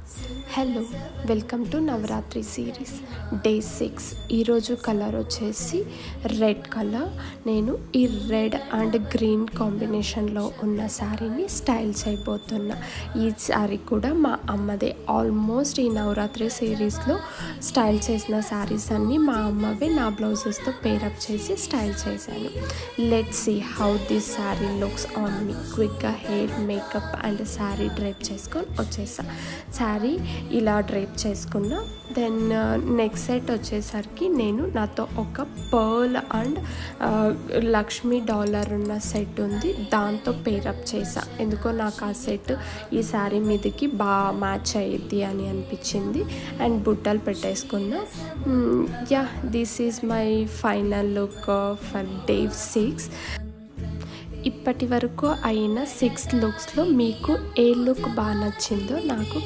Hello, welcome to Navratri series day 6. ఈరోజు colour వచ్చేసి red colour. నేను ఈ రెడ్ అండ్ గ్రీన్ కాంబినేషన్లో ఉన్న శారీని స్టైల్ చేయబోతున్నా. ఈ శారీ కూడా మా అమ్మదే. ఆల్మోస్ట్ ఈ నవరాత్రి సిరీస్లో స్టైల్ చేసిన శారీస్ అన్నీ మా అమ్మవే నా బ్లౌజెస్తో పేరప్ చేసి స్టైల్ చేశాను. Let's see how this sari looks on me. క్విక్గా hair, makeup and sari drape చేసుకొని వచ్చేసా. శారీ ఇలా డ్రైప్ చేసుకున్నా. దెన్ నెక్స్ట్ సెట్ వచ్చేసరికి నేను నాతో ఒక పర్ల్ అండ్ లక్ష్మీ డాలర్ ఉన్న సెట్ ఉంది, దాంతో పేరప్ చేసా. ఎందుకో నాకు ఆ సెట్ ఈ శారీ మీదకి బాగా మ్యాచ్ అయ్యిద్ది అని అనిపించింది. అండ్ బుట్టలు పెట్టేసుకున్నా. This is my final look for day 6. ఇప్పటి వరకు అయిన 6 లుక్స్లో మీకు ఏ లుక్ బాగా నచ్చిందో నాకు